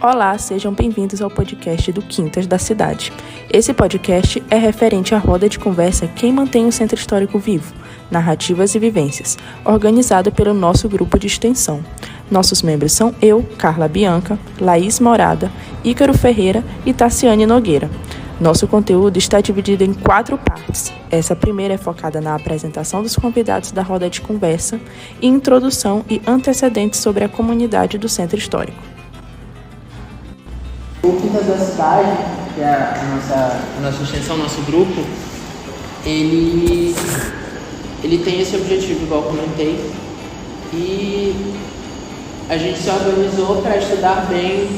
Olá, sejam bem-vindos ao podcast do Quintas da Cidade. Esse podcast é referente à roda de conversa Quem Mantém o Centro Histórico Vivo, Narrativas e Vivências, organizado pelo nosso grupo de extensão. Nossos membros são eu, Carla Bianca, Laís Morada, Ícaro Ferreira e Tassiane Nogueira. Nosso conteúdo está dividido em 4 partes. Essa primeira é focada na apresentação dos convidados da roda de conversa e introdução e antecedentes sobre a comunidade do Centro Histórico. O Quintas da Cidade, que é a nossa extensão, nosso grupo, ele tem esse objetivo, igual eu comentei, e a gente se organizou para estudar bem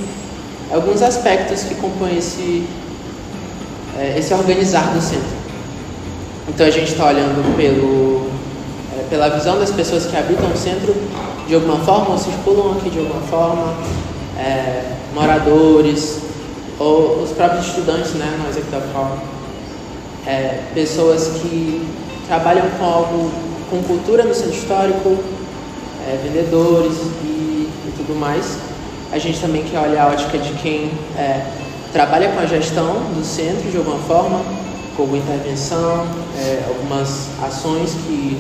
alguns aspectos que compõem esse organizar do centro. Então a gente está olhando pela visão das pessoas que habitam o centro de alguma forma, ou circulam aqui de alguma forma, moradores, ou os próprios estudantes, né, nós aqui da FAO, pessoas que trabalham com cultura no centro histórico, vendedores e tudo mais. A gente também quer olhar a ótica de quem trabalha com a gestão do centro de alguma forma, com alguma intervenção, algumas ações que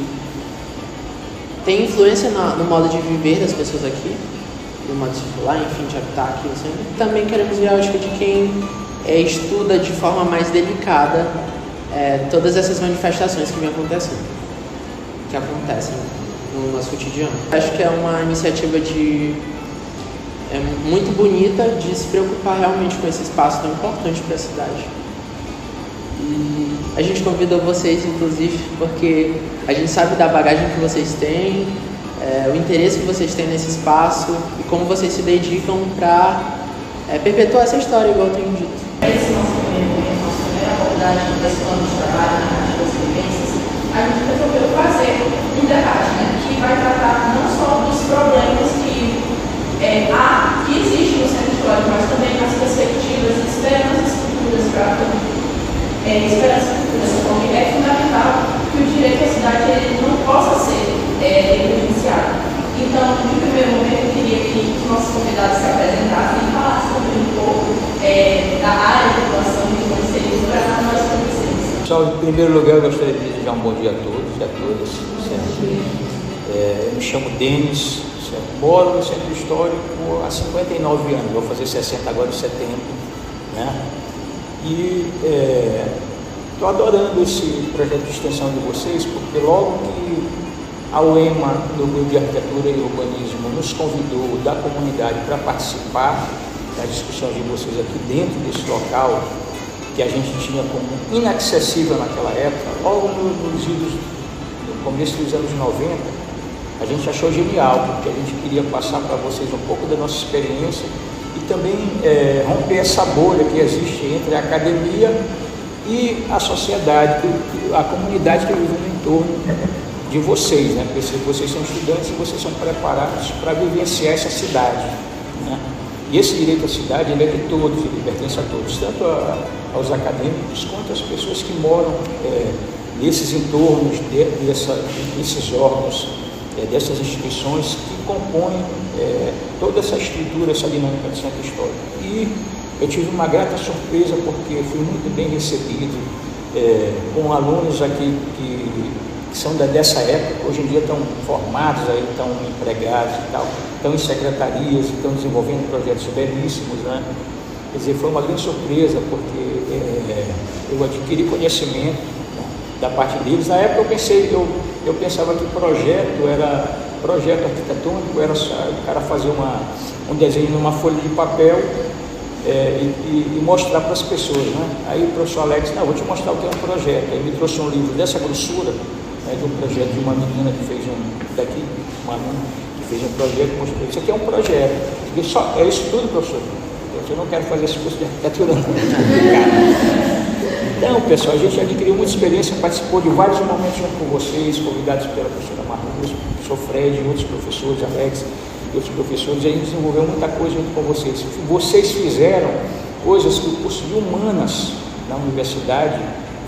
têm influência no modo de viver das pessoas aqui, do modo de circular, enfim, de habitar aqui no centro. Também queremos ver a ótica de quem estuda de forma mais delicada todas essas manifestações que acontecem no nosso cotidiano. Acho que é uma iniciativa muito bonita de se preocupar realmente com esse espaço tão importante para a cidade. E a gente convida vocês, inclusive, porque a gente sabe da bagagem que vocês têm, o interesse que vocês têm nesse espaço e como vocês se dedicam para perpetuar essa história, igual eu tenho dito. Esse nosso primeiro nossa primeira abordagem desse plano de trabalho, narrativas e vivências, a gente resolveu fazer um debate, que vai tratar não só dos problemas que existem no centro histórico, mas também as perspectivas, esperanças futuras para porque é fundamental que o direito à cidade ele não possa ser negligenciado. Então, no primeiro momento, eu queria que os nossos convidados se apresentassem e falassem também um pouco da área de atuação que estão inseridos para nós conhecermos. Pessoal, em primeiro lugar, eu gostaria de desejar um bom dia a todos e a todas. Me chamo Denis, moro no Centro Histórico há 59 anos, vou fazer 60 agora em setembro, né? E estou adorando esse projeto de extensão de vocês, porque logo que a UEMA, do Grupo de Arquitetura e Urbanismo, nos convidou da comunidade para participar das discussões de vocês aqui dentro desse local, que a gente tinha como inacessível naquela época, logo no começo dos anos 90, a gente achou genial, porque a gente queria passar para vocês um pouco da nossa experiência e também romper essa bolha que existe entre a academia e a sociedade, a comunidade que vive no entorno de vocês, né? Porque vocês são estudantes e vocês são preparados para vivenciar essa cidade, né? E esse direito à cidade ele é de todos, ele pertence a todos, tanto aos acadêmicos quanto às pessoas que moram nesses entornos, desses órgãos, dessas instituições que compõem toda essa estrutura, essa dinâmica do centro histórico. E eu tive uma grata surpresa porque fui muito bem recebido com alunos aqui que são dessa época, hoje em dia estão formados, aí, estão empregados e tal, estão em secretarias, estão desenvolvendo projetos belíssimos, né? Quer dizer, foi uma grande surpresa porque eu adquiri conhecimento da parte deles. Na época eu pensava que projeto arquitetônico era só o cara fazer um desenho numa folha de papel e mostrar para as pessoas, né? Aí o professor Alex, vou te mostrar o que é um projeto. Aí me trouxe um livro dessa grossura, de um projeto de uma menina que fez uma aluna que fez um projeto, mostrou, isso aqui é um projeto. É isso tudo, professor? Eu não quero fazer esse curso de arquitetura, não. Então, pessoal, a gente adquiriu muita experiência, participou de vários momentos junto com vocês, convidados pela professora Marluz, o professor Fred, outros professores, Alex, e outros professores, e a gente desenvolveu muita coisa junto com vocês. Vocês fizeram coisas que o curso de Humanas na universidade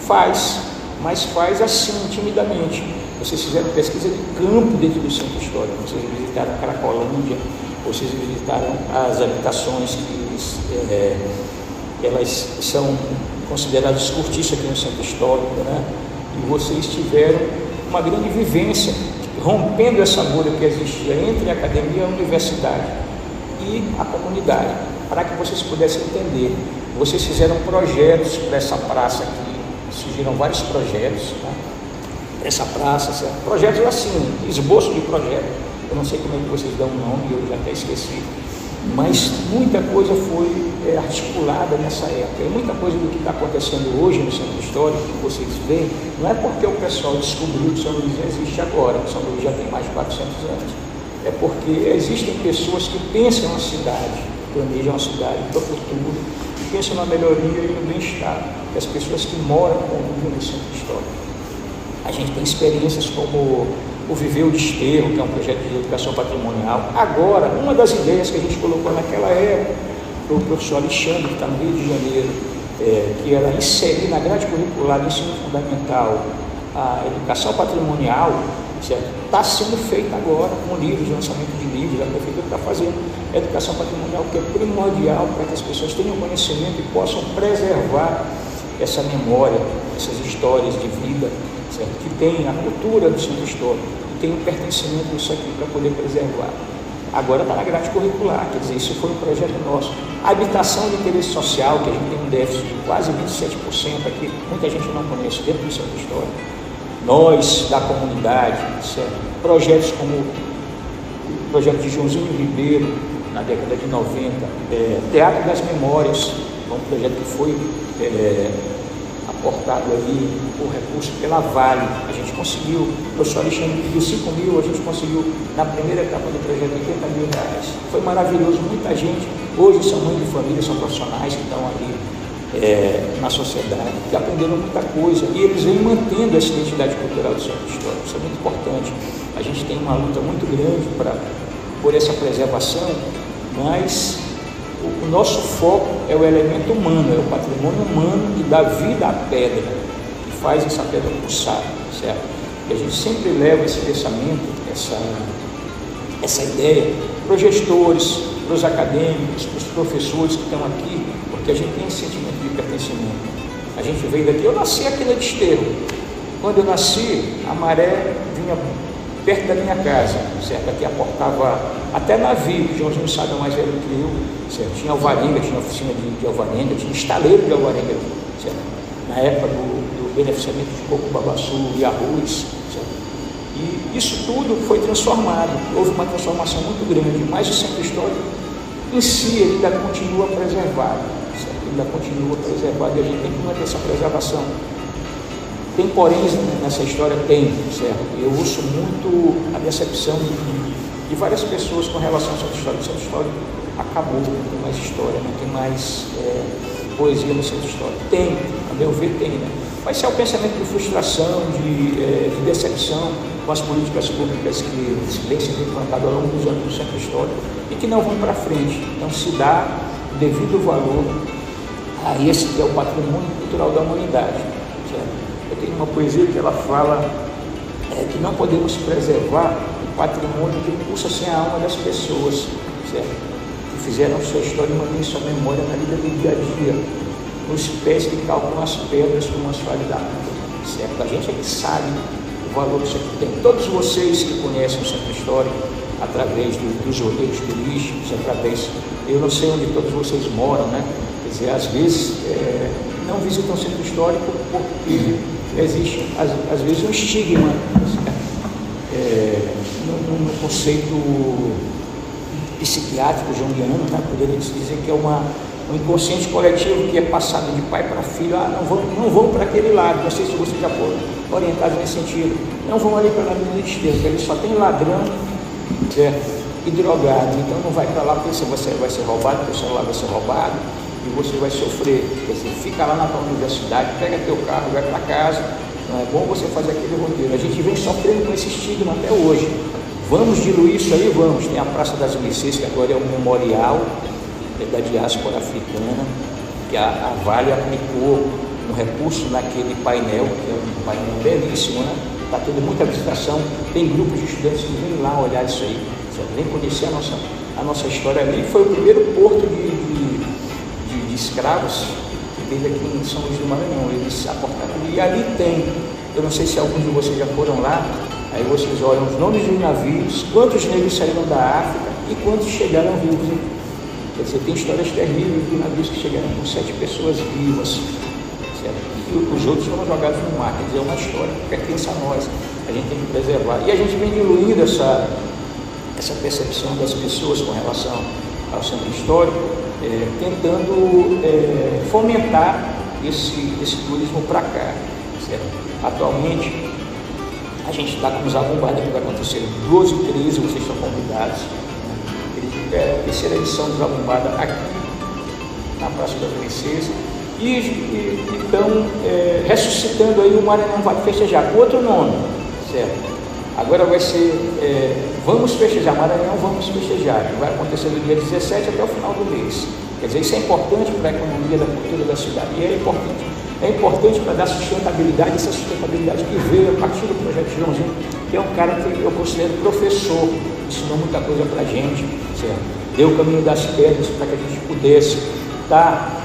faz, mas faz assim, timidamente. Vocês fizeram pesquisa de campo dentro do centro histórico, vocês visitaram Cracolândia, vocês visitaram as habitações que elas são consideradas cortiças aqui no Centro Histórico, né? E vocês tiveram uma grande vivência, rompendo essa bolha que existia entre a academia, a universidade e a comunidade, para que vocês pudessem entender. Vocês fizeram projetos para essa praça aqui, surgiram vários projetos, né? Essa praça, certo? Projetos assim, esboço de projeto, eu não sei como é que vocês dão o nome, eu já até esqueci, mas muita coisa foi articulada nessa época, e muita coisa do que está acontecendo hoje no Centro Histórico, que vocês veem, não é porque o pessoal descobriu que São Luís existe agora, São Luís já tem mais de 400 anos, é porque existem pessoas que pensam na cidade, planejam a cidade para o futuro, e pensam na melhoria e no bem-estar das pessoas que moram e convivem no Centro Histórico. A gente tem experiências como o Viver o Desterro, que é um projeto de educação patrimonial. Agora, uma das ideias que a gente colocou naquela época, para o professor Alexandre, que está no Rio de Janeiro, que era inserir na grade curricular do ensino fundamental a educação patrimonial, está sendo feita agora com livros, lançamento de livros, a prefeitura está fazendo a educação patrimonial, que é primordial para que as pessoas tenham conhecimento e possam preservar essa memória, essas histórias de vida, certo? Que tem a cultura do Centro Histórico, que tem o pertencimento disso aqui para poder preservar. Agora está na grade curricular, quer dizer, isso foi um projeto nosso. A habitação de interesse social, que a gente tem um déficit de quase 27% aqui, muita gente não conhece dentro do Centro Histórico. Nós, da comunidade, certo? Projetos como o projeto de Joãozinho Ribeiro, na década de 90, Teatro das Memórias, um projeto que foi aportado ali por recurso pela Vale. A gente conseguiu, o professor Alexandre pediu 5 mil, a gente conseguiu na primeira etapa do projeto 80 mil reais. Foi maravilhoso, muita gente, hoje são mães de família, são profissionais que estão ali na sociedade, que aprenderam muita coisa e eles vêm mantendo essa identidade cultural do Centro Histórico. Isso é muito importante. A gente tem uma luta muito grande por essa preservação, mas o nosso foco é o elemento humano, é o patrimônio humano que dá vida à pedra, que faz essa pedra pulsar, certo? E a gente sempre leva esse pensamento, essa ideia para os gestores, para os acadêmicos, para os professores que estão aqui, porque a gente tem esse sentimento de pertencimento. A gente veio daqui, eu nasci aqui no Desterro. Quando eu nasci, a maré vinha perto da minha casa, certo? Aqui aportava até navio, que Joãozinho sabe é mais velho que eu, certo? Tinha alvarenga, tinha oficina de alvarenga, tinha estaleiro de alvarenga aqui, certo? Na época do beneficiamento de coco, babaçu e arroz, certo? E isso tudo foi transformado, houve uma transformação muito grande, mas o Centro Histórico em si ele ainda continua preservado, certo? Ele ainda continua preservado e a gente tem que manter essa preservação. Tem porém nessa história, tem, certo? Eu ouço muito a decepção de várias pessoas com relação ao Centro Histórico. O Centro Histórico acabou, não tem mais história, não tem mais poesia no Centro Histórico. Tem, a meu ver tem, né? Mas se é o pensamento de frustração, de decepção com as políticas públicas que vêm sendo implantadas ao longo dos anos no Centro Histórico e que não vão para frente. Então se dá o devido valor a esse que é o patrimônio cultural da humanidade, certo? Eu tenho uma poesia que ela fala que não podemos preservar o patrimônio que pulsa sem a alma das pessoas, certo? Que fizeram sua história e mantêm sua memória na vida do dia a dia, nos pés que calculam as pedras como as falhas da vida, certo? A gente é que sabe o valor que isso aqui tem. Todos vocês que conhecem o Centro Histórico, através dos roteiros turísticos, através, eu não sei onde todos vocês moram, né? Quer dizer, às vezes não visitam o Centro Histórico porque existe, às vezes, um estigma no conceito psiquiátrico junguiano, né? Poderia se dizer que é um inconsciente coletivo que é passado de pai para filho. Não vão para aquele lado, não sei se vocês já foram orientados nesse sentido, não vão ali para a Avenida do Desterro, porque ali só tem ladrão, certo? E drogado, então não vai para lá porque você vai ser roubado, porque o celular vai ser roubado e você vai sofrer. Quer dizer, fica lá na tua universidade, pega teu carro, vai para casa. Não é bom você fazer aquele roteiro. A gente vem sofrendo com esse estigma até hoje. Vamos diluir isso aí? Vamos. Tem a Praça das Mercês, que agora é um memorial da diáspora africana, que a Vale aplicou um recurso naquele painel, que é um painel belíssimo, né? Está tendo muita visitação, tem grupos de estudantes que vêm lá olhar isso aí, certo? Vem conhecer a nossa a nossa história ali. Foi o primeiro porto de escravos que teve aqui em São Luís do Maranhão. Eles aportaram ali, e ali tem, eu não sei se alguns de vocês já foram lá, aí vocês olham os nomes dos navios, quantos negros saíram da África e quantos chegaram vivos aqui. Quer dizer, tem histórias terríveis de navios que chegaram com 7 pessoas vivas, certo? E os outros foram jogados no mar. Quer dizer, é uma história que pertence a nós, a gente tem que preservar. E a gente vem diluindo essa percepção das pessoas com relação ao centro histórico, tentando fomentar esse turismo para cá, certo? Atualmente, a gente está com os Zabumbadas que vai acontecer 12 e 13, vocês estão convidados. É a terceira edição do Zabumbada aqui na Praça da Princesa. E estão ressuscitando aí o Maranhão Vai Festejar, com outro nome, certo? Agora vai ser Vamos Festejar, Maranhão Vamos Festejar, que vai acontecer do dia 17 até o final do mês. Quer dizer, isso é importante para a economia da cultura da cidade, e é importante para dar sustentabilidade, essa sustentabilidade que veio a partir do projeto Joãozinho, que é um cara que eu considero professor, ensinou muita coisa para a gente, certo? Deu o caminho das pedras para que a gente pudesse estar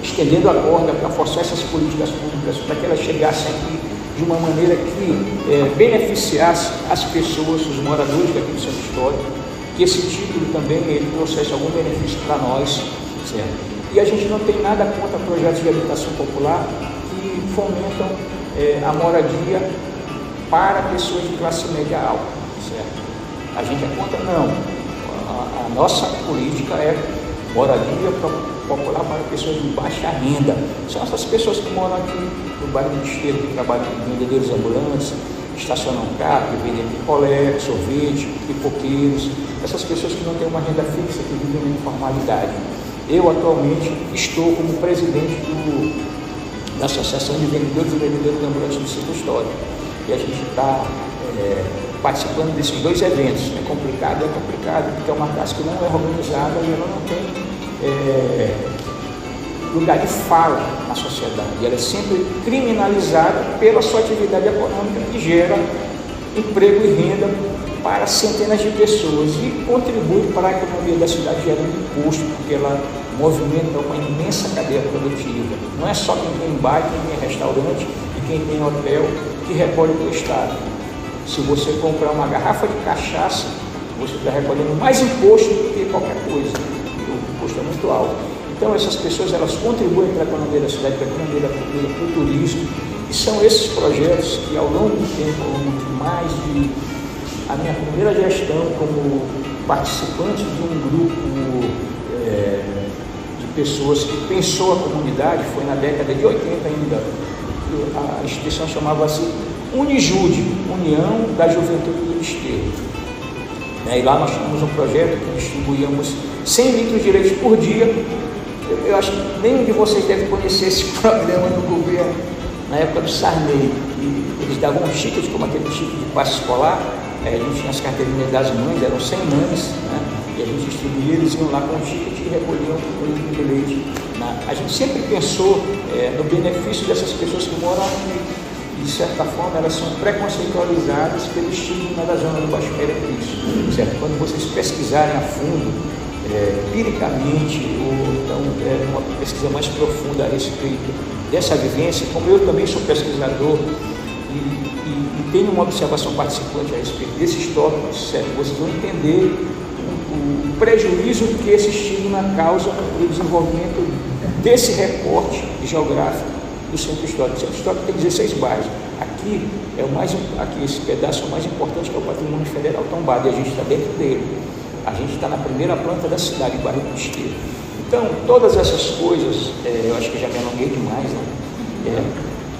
estendendo a corda para forçar essas políticas públicas, para que elas chegassem aqui de uma maneira que beneficiasse as pessoas, os moradores daqui do centro histórico, que esse título também ele trouxesse algum benefício para nós, certo? E a gente não tem nada contra projetos de habitação popular que fomentam a moradia para pessoas de classe média alta, certo? A gente é contra, não. A nossa política é moradia popular para pessoas de baixa renda. São essas pessoas que moram aqui no bairro do Esteiro, que trabalham com vendedores ambulantes, estacionam carro, que vendem picolé, sorvete, pipoqueiros, essas pessoas que não têm uma renda fixa, que vivem na informalidade. Eu atualmente estou como presidente da Associação de Vendedores e Vendedores Ambulantes do Centro Histórico, e a gente está participando desses 2 eventos. É complicado, porque é uma classe que não é organizada e ela não tem lugar de fala na sociedade. E ela é sempre criminalizada pela sua atividade econômica, que gera emprego e renda para centenas de pessoas e contribui para a economia da cidade gerando imposto, porque ela movimenta uma imensa cadeia produtiva. Não é só quem tem bar, quem tem restaurante e quem tem hotel que recolhe para o Estado. Se você comprar uma garrafa de cachaça, você está recolhendo mais imposto do que qualquer coisa. O imposto é muito alto. Então essas pessoas elas contribuem para a economia da cidade, para a economia da cultura, para o turismo. E são esses projetos que ao longo do tempo, ao longo de mais de a minha primeira gestão como participante de um grupo de pessoas que pensou a comunidade, foi na década de 80 ainda. A instituição chamava-se Unijude, União da Juventude do Esteiro. E lá nós tínhamos um projeto que distribuíamos 100 litros de leite por dia. Eu acho que nenhum de vocês deve conhecer esse programa no governo, na época do Sarney. E eles davam um ticket, como aquele ticket de passe escolar. A gente tinha as carteirinhas das mães, eram 100 mães, né? E a gente distribuía, eles iam lá com o ticket e recolhiam o litro de leite. A gente sempre pensou no benefício dessas pessoas que moram aqui. De certa forma, elas são preconceitualizadas pelo estigma da zona do Baixo Meretrício, certo? Quando vocês pesquisarem a fundo, empiricamente, ou então uma pesquisa mais profunda a respeito dessa vivência, como eu também sou pesquisador e tenho uma observação participante a respeito desse histórico, certo? Vocês vão entender o prejuízo que esse estigma causa para o desenvolvimento desse recorte geográfico do centro histórico. O centro histórico tem 16 bairros. Aqui esse pedaço é o mais importante, que é o patrimônio federal tombado, e a gente está dentro dele. A gente está na primeira planta da cidade, bairro do Esteiro. Então, todas essas coisas, eu acho que já me alonguei demais, né?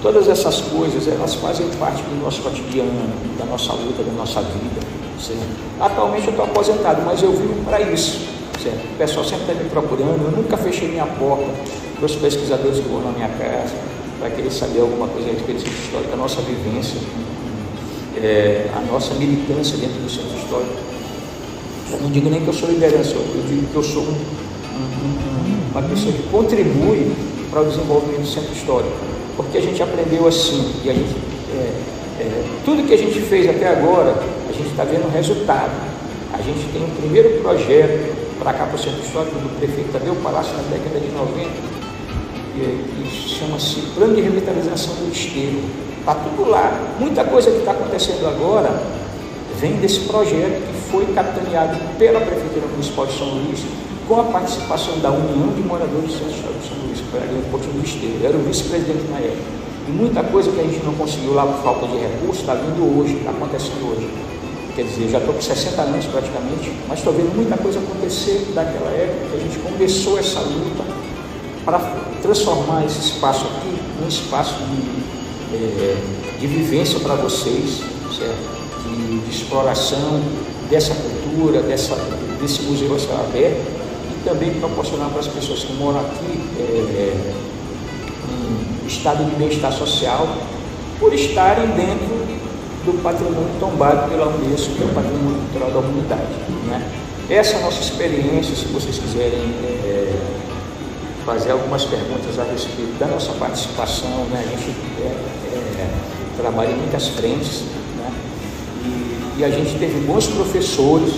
Todas essas coisas, elas fazem parte do nosso cotidiano, da nossa luta, da nossa vida, certo? Atualmente eu estou aposentado, mas eu vivo para isso, certo? O pessoal sempre está me procurando, eu nunca fechei minha porta para os pesquisadores que vão na minha casa, para querer saber alguma coisa a respeito do centro histórico, a nossa vivência, a nossa militância dentro do centro histórico. Eu não digo nem que eu sou liderança, eu digo que eu sou uma pessoa que contribui para o desenvolvimento do centro histórico, porque a gente aprendeu assim, e a gente, tudo que a gente fez até agora, a gente está vendo resultado. A gente tem um primeiro projeto para cá para o Centro Histórico do prefeito Tadeu Palácio na década de 90, que chama-se Plano de Revitalização do Esteiro. Está tudo lá. Muita coisa que está acontecendo agora vem desse projeto que foi capitaneado pela Prefeitura Municipal de São Luís, com a participação da União de Moradores do Centro Histórico de São Luís, que era um pouquinho do Esteiro. Eu era o vice-presidente na época. E muita coisa que a gente não conseguiu lá por falta de recursos está vindo hoje, está acontecendo hoje. Quer dizer, já estou com 60 anos praticamente, mas estou vendo muita coisa acontecer daquela época que a gente começou essa luta para transformar esse espaço aqui num espaço de vivência para vocês, certo? De exploração dessa cultura, desse museu a céu aberto, e também proporcionar para as pessoas que moram aqui um estado de bem-estar social, por estarem dentro do patrimônio tombado pela Unesco, que é o patrimônio cultural da humanidade, né? Essa é a nossa experiência. Se vocês quiserem fazer algumas perguntas a respeito da nossa participação, né? A gente trabalha em muitas frentes, né? E a gente teve bons professores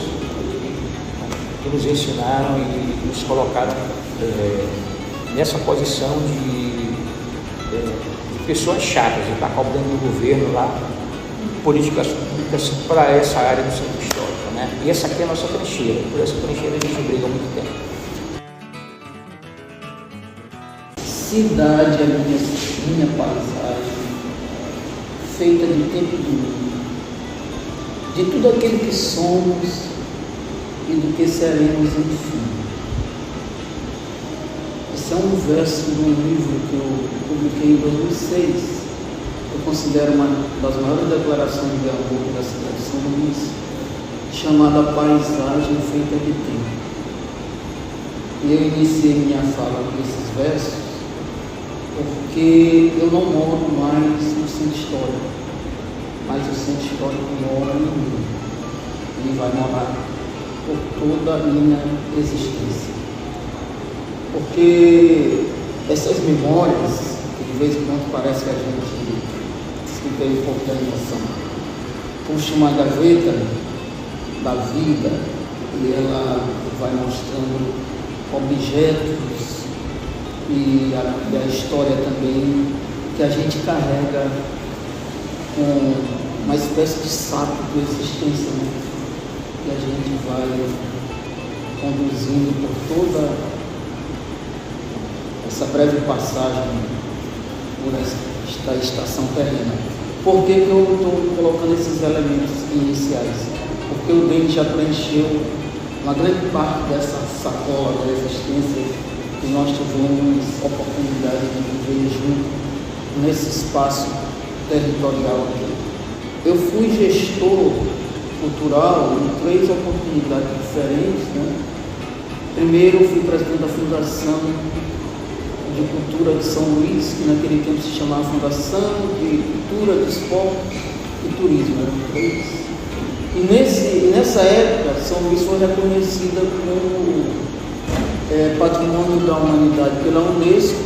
que nos ensinaram e nos colocaram nessa posição de pessoas chatas, de estar cobrando do governo lá políticas públicas para essa área do centro histórico, né? E essa aqui é a nossa trincheira, por essa trincheira a gente briga há muito tempo. Cidade é minha paisagem, feita de tempo de mundo, de tudo aquilo que somos e do que seremos, enfim. Esse é um verso de um livro que eu publiquei em 2006. Eu considero uma das maiores declarações de amor da cidade de São Luís, chamada Paisagem Feita de Tempo. E eu iniciei minha fala com esses versos porque eu não moro mais no centro histórico, mas o centro histórico mora em mim. Ele vai morar por toda a minha existência. Porque essas memórias, que de vez em quando parece que a gente tem um pouco da emoção, puxa uma gaveta da vida e ela vai mostrando objetos e a história também que a gente carrega com uma espécie de saco de existência, né? Que a gente vai conduzindo por toda essa breve passagem por esta estação terrena. Por que eu estou colocando esses elementos iniciais? Porque o Denis já preencheu uma grande parte dessa sacola da existência que nós tivemos oportunidade de viver junto nesse espaço territorial aqui. Eu fui gestor cultural em 3 oportunidades diferentes, né? Primeiro, eu fui presidente da Fundação de Cultura de São Luís, que naquele tempo se chamava Fundação de Cultura, de Esporte e Turismo, eram 3. E nessa época, São Luís foi reconhecida como Patrimônio da Humanidade pela Unesco,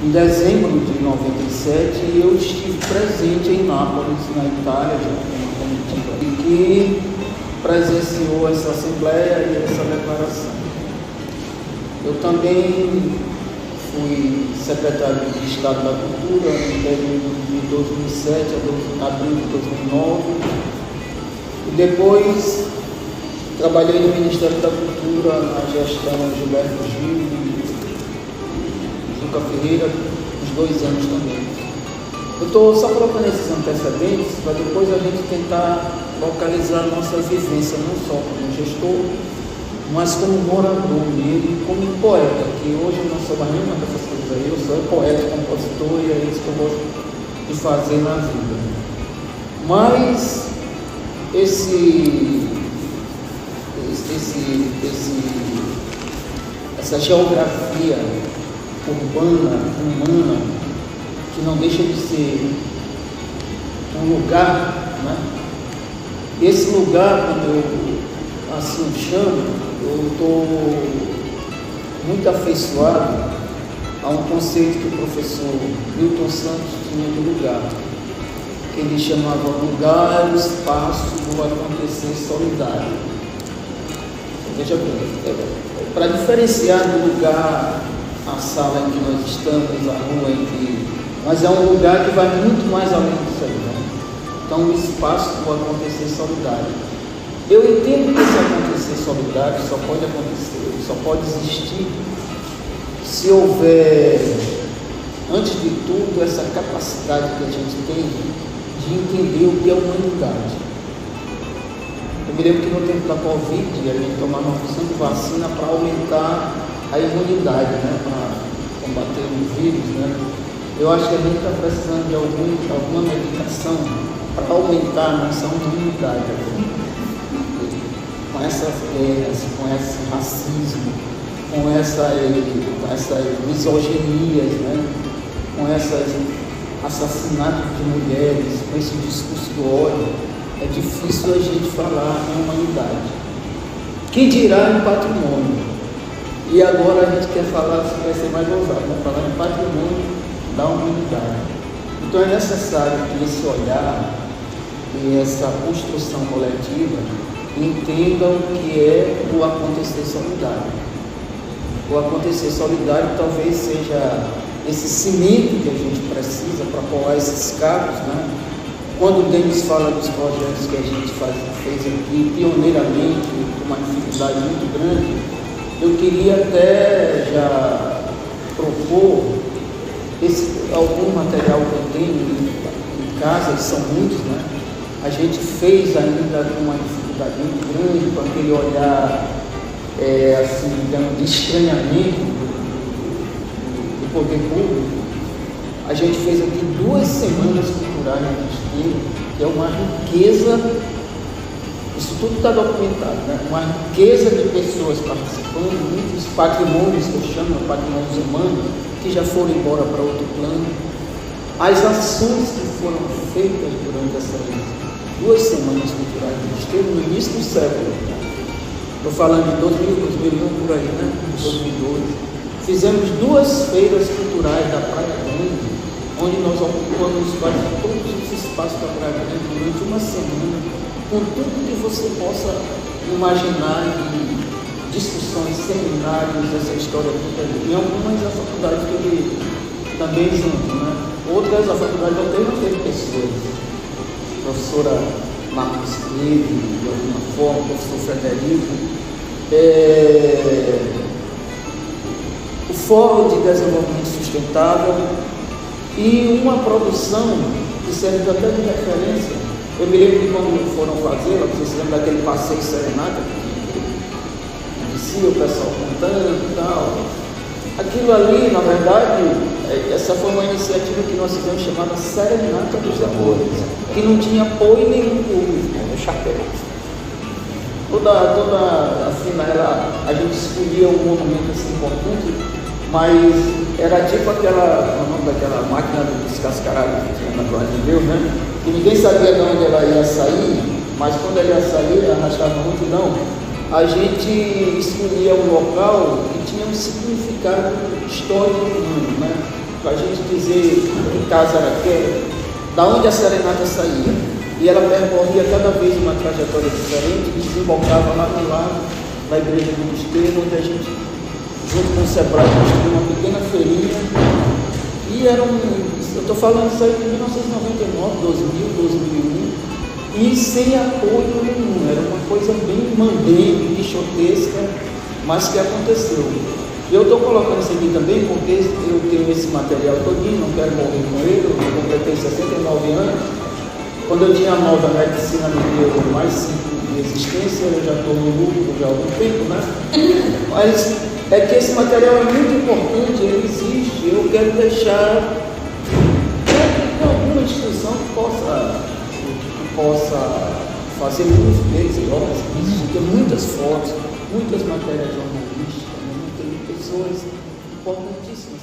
em dezembro de 97, e eu estive presente em Nápoles, na Itália, junto com uma comitiva que presenciou essa assembleia e essa declaração. Eu também fui secretário de Estado da Cultura no período de 2007 a abril de 2009. E depois trabalhei no Ministério da Cultura, na gestão Gilberto Gil e Juca Ferreira, uns 2 anos também. Eu estou só colocando esses antecedentes para depois a gente tentar localizar a nossa vivência, não só como gestor, mas como morador mesmo, como poeta, que hoje eu não sou mais nenhuma dessas coisas aí, eu sou poeta, compositor, e é isso que eu gosto de fazer na vida. Mas essa geografia urbana, humana, que não deixa de ser um lugar, né? Esse lugar, quando eu assim chamo, eu estou muito afeiçoado a um conceito que o professor Milton Santos tinha de lugar. que ele chamava lugar e espaço do acontecer solidário. Veja bem, para diferenciar do lugar, a sala em que nós estamos, a rua em que... Mas é um lugar que vai muito mais além disso aí, né? Então, o espaço do acontecer solidário. Eu entendo que esse acontecer solidário só pode acontecer, só pode existir se houver, antes de tudo, essa capacidade que a gente tem de entender o que é humanidade. Eu me lembro que no tempo da Covid, a gente tomava uma opção de vacina para aumentar a imunidade, né? Para combater o vírus, né? Eu acho que a gente está precisando de alguma medicação para aumentar a nossa imunidade. Com essas guerras, com esse racismo, com essas misoginias, né? Com esses assassinatos de mulheres, com esse discurso do ódio, é difícil a gente falar em humanidade. Que dirá em patrimônio? E agora a gente quer falar, vai ser mais ousado, né? Falar em patrimônio da humanidade. Então é necessário que esse olhar e essa construção coletiva entendam o que é o acontecer solidário. O acontecer solidário talvez seja esse cimento que a gente precisa para colar esses cabos, né? Quando o Denis fala dos projetos que a gente fez aqui, pioneiramente, com uma dificuldade muito grande, eu queria até já propor algum material que eu tenho em casa, e são muitos, né? A gente fez ainda com uma dificuldade muito grande, com aquele olhar, assim, digamos, de estranhamento do poder público. A gente fez aqui 2 semanas culturais no Mosteiro, que é uma riqueza, isso tudo está documentado, né? Uma riqueza de pessoas participando, muitos patrimônios que eu chamo, patrimônios humanos, que já foram embora para outro plano. As ações que foram feitas durante essas 2 semanas culturais no Mosteiro, no início do século, estou falando de 2001 por aí, né? 2012. Fizemos 2 feiras culturais da Praia Grande, onde nós ocupamos quase todos os espaços da Praia Grande durante uma semana, com tudo que você possa imaginar de discussões, seminários, essa história toda. E algumas a faculdade teve também junto, né? Outras a faculdade não teve pessoas. A professora Marcos Freire, de alguma forma, o professor Frederico. O Fórum de Desenvolvimento Sustentável e uma produção que serve até de referência. Eu me lembro que quando foram fazer, vocês se lembram daquele passeio serenata que descia o pessoal cantando e tal. Aquilo ali, na verdade, essa foi uma iniciativa que nós fizemos chamada Serenata dos Amores, que não tinha apoio nenhum público, no chapéu. A gente escolhia um momento assim importante, mas era tipo o nome daquela máquina do descascaralho que tinha na Glória de Deus, né? Que ninguém sabia de onde ela ia sair, mas quando ela ia sair, arrastava a multidão. A gente escolhia um local que tinha um significado histórico humano, né? Para a gente dizer que casa era aquela, da onde a serenata saía. E ela percorria cada vez uma trajetória diferente e desembocava lá no lado da igreja do Mosteiro, onde a gente, junto com o Sebrae, construiu uma pequena feirinha. E eu estou falando isso aí de 1999, 2000, 2001, e sem apoio nenhum. Era uma coisa bem mandente, bichotesca, mas que aconteceu. Eu estou colocando isso aqui também porque eu tenho esse material todinho, não quero morrer com ele, eu completei 69 anos. Quando eu tinha a nova medicina me deu mais 5 de existência, eu já estou no lucro já há algum tempo, né? Mas é que esse material é muito importante, ele existe, eu quero deixar com alguma instituição que possa fazer uso deles, existe, tem muitas fotos, muitas matérias jornalísticas, tem pessoas importantíssimas.